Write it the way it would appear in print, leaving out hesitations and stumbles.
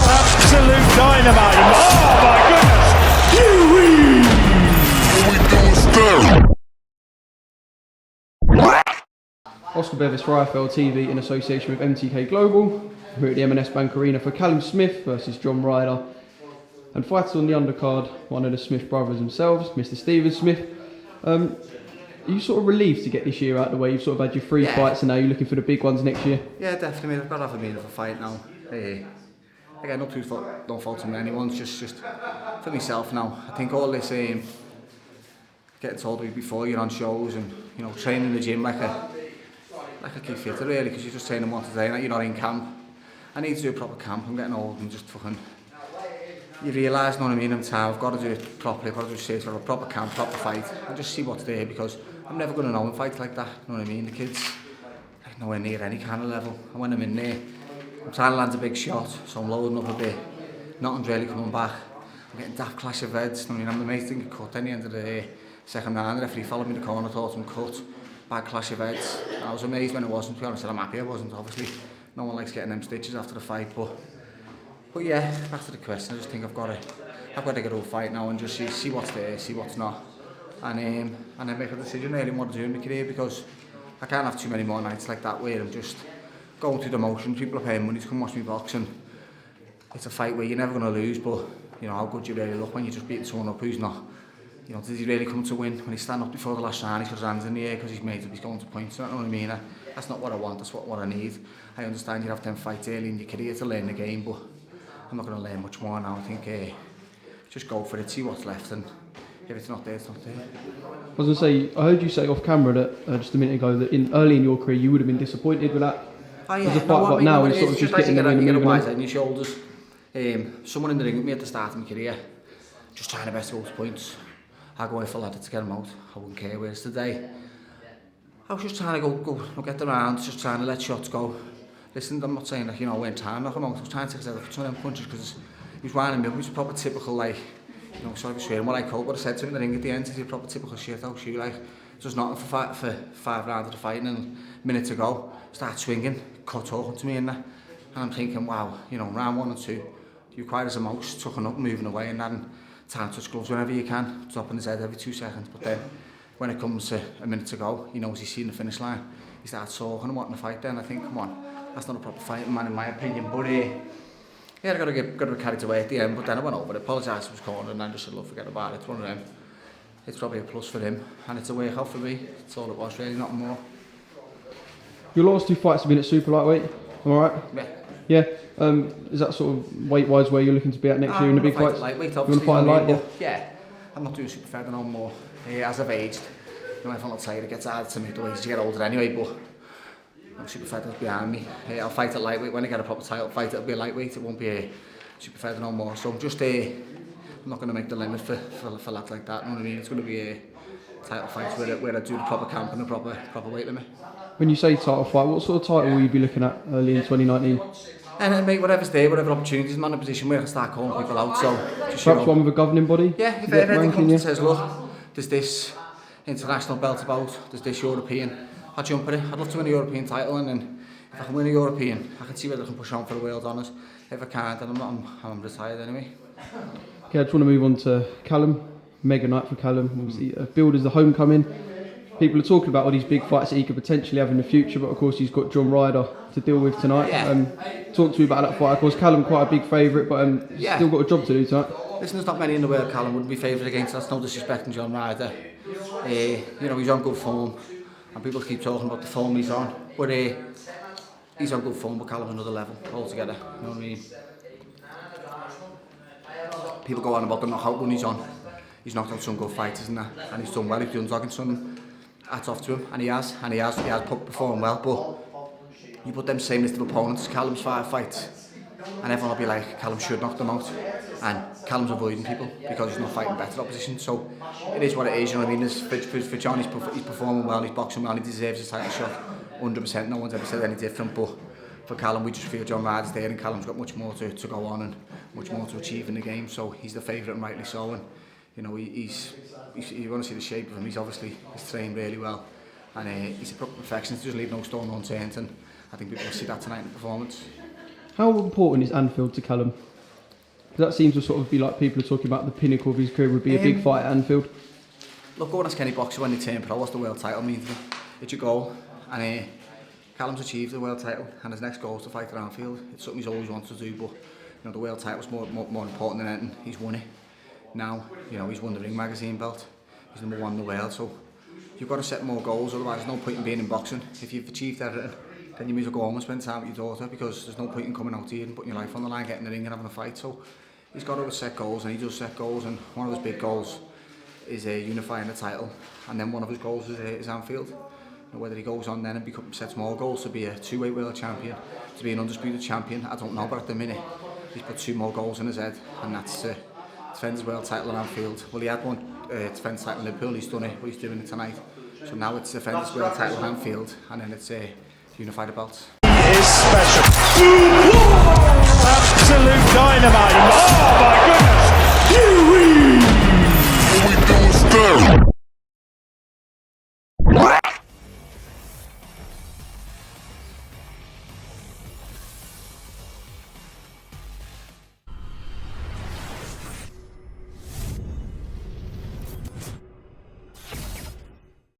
Absolute dynamite. Oh my goodness. Oscar Bevis for IFL TV in association with MTK Global. We're at the M&S Bank Arena for Callum Smith versus John Ryder. And fights on the undercard, one of the Smith brothers themselves, Mr. Stephen Smith. Are you sort of relieved to get this year out of the way? You've sort of had your 3 fights and now you're looking for the big ones next year? Yeah, definitely. I've got to have a meaningful fight now. Again, no fault from anyone, just for myself now. I think all this getting told before you're on shows and training in the gym like a kid fitter really, because you're just training once a day and you're not in camp. I need to do a proper camp. I'm getting old and just fucking. You realise, know what I mean, in time, I've got to do it properly, I've got to do shit, a proper camp, proper fight, and just see what's there, because I'm never going to know in fights like that, you know what I mean? The kids, nowhere near any kind of level, and when I'm in there, I'm trying to land a big shot, so I'm loading up a bit, nothing's really coming back, I'm getting daft clash of heads, you know what I mean? I'm amazed I didn't get cut at the end of the second round, the referee followed me in the corner, thought I'm cut, bad clash of heads, and I was amazed when it wasn't, to be honest, I'm happy I wasn't, obviously, no one likes getting them stitches after the fight, but yeah, back to the question, I just think I've got to get over fight now and just see what's there, see what's not, and then make a decision really what to do in my career, because I can't have too many more nights like that where I'm just going through the motions. People are paying money to come watch me box, and it's a fight where you're never going to lose, but how good you really look when you're just beating someone up who's not. Did he really come to win? When he stand up before the last round, he's got his hands in the air because he's made it, he's going to points, you know what I mean? That's not what I want, that's what I need. I understand you have to fight early in your career to learn the game, but I'm not going to learn much more now. I think just go for it, see what's left, and if it's not there, it's not there. I was going to say, I heard you say off camera that just a minute ago that early in your career you would have been disappointed with that. Oh yeah, as a fight, but now it's sort of just getting the ring and moving on. Your shoulders. Someone in the ring with me at the start of my career, just trying to best to go to points. I'd go away for ladder to get them out. I wouldn't care. Whereas today, I was just trying to go get the rounds, just trying to let shots go. Listen, I'm not saying that, when time knock him out. I was trying to take some of them punches because he was winding me up. He was proper typical, sorry for swearing, what I said to him in the ring at the end, he's a proper typical shit-house shoe, just nothing for 5 rounds of the fight, and then a minute to go, start swinging, cut talking to me in there, and I'm thinking, wow, round 1 and 2, you're quiet as a mouse, tucking up, moving away, and then time to touch gloves whenever you can, dropping his head every 2 seconds, but then when it comes to a minute to go, he knows he's seen the finish line, he starts talking and wanting to fight then. I think, come on, that's not a proper fighting man in my opinion, but yeah, I got to get carried away at the end, but then I went over, apologised to his corner, and then just said, look, forget about it, it's one of them. It's probably a plus for him, and it's a workout for me. It's all it was, really, nothing more. Your last 2 fights have been at super lightweight, am I right? Yeah. Yeah? Is that sort of weight-wise where you're looking to be at next year in the big fights? Lightweight, you want to fight light, yeah? I'm not doing super feather no more. As I've aged, if I'm not tired, it gets harder to me the way as you get older anyway, but super feather's behind me. I'll fight at lightweight when I get a proper title fight. It'll be a lightweight. It won't be a super feather no more. So I'm just I'm not going to make the limit for lads like that. You know what I mean? It's going to be a title fight where I do the proper camp and the proper weight limit. When you say title fight, what sort of title will you be looking at early in 2019? And mate, whatever's there, whatever opportunities. I'm in a position where I can start calling people out. So just, perhaps one with a governing body. Yeah, if anything comes and says, look, there's this international belt about, there's this European. I'll jump at it. I'd love to win a European title, and then if I can win a European, I can see whether I can push on for the world honours. If I can't, then I'm retired anyway. Okay, I just want to move on to Callum. Mega night for Callum. Obviously, billed as the homecoming. People are talking about all these big fights that he could potentially have in the future, but of course he's got John Ryder to deal with tonight. Yeah. Talk to me about that fight. Of course, Callum quite a big favourite, but still got a job to do tonight. Listen, there's not many in the world Callum wouldn't be favourite against. That's no disrespect to John Ryder. He's on good form. And people keep talking about the form he's on, but he's on good form, but Callum's another level altogether, you know what I mean? People go on about the knockout run he's on. He's knocked out some good fighters and that, and he's done well, he's done dogging some, hats off to him, and he has performed well, but you put them same list of opponents as Callum's 5 fights, and everyone will be like, Callum should knock them out, and Callum's avoiding people because he's not fighting better opposition, so it is what it is, you know what I mean? For John, he's performing well, he's boxing well, he deserves his title shot, 100%, no one's ever said any different, but for Callum, we just feel John Ryder's there, and Callum's got much more to go on and much more to achieve in the game, so he's the favourite and rightly so, and you want to see the shape of him, he's trained really well, and he's a proper perfectionist, he doesn't leave no stone unturned, and I think people will see that tonight in the performance. How important is Anfield to Callum? Because that seems to sort of be like people are talking about the pinnacle of his career would be a big fight at Anfield. Look, go and ask any boxer when they turn pro what's the world title mean to them. It's your goal, and Callum's achieved the world title, and his next goal is to fight at Anfield. It's something he's always wanted to do, but you know the world title's more important than anything. He's won it. Now, you know, he's won the Ring Magazine belt. He's number 1 in the world, so you've got to set more goals. Otherwise, there's no point in being in boxing. If you've achieved everything, then you may as well go home and spend time with your daughter, because there's no point in coming out here and putting your life on the line, getting in the ring and having a fight. So he's got to set goals, and he does set goals. And one of his big goals is unifying the title, and then one of his goals is Anfield. And whether he goes on then and sets more goals to be a 2-weight world champion, to be an undisputed champion, I don't know. But at the minute, he's put 2 more goals in his head, and that's defend his world title at Anfield. Well, he had one defend title in Liverpool. He's done it, but he's doing it tonight. So now it's defend his world title at Anfield, and then it's unify the belts. Is special. Absolute dynamite. Oh my goodness.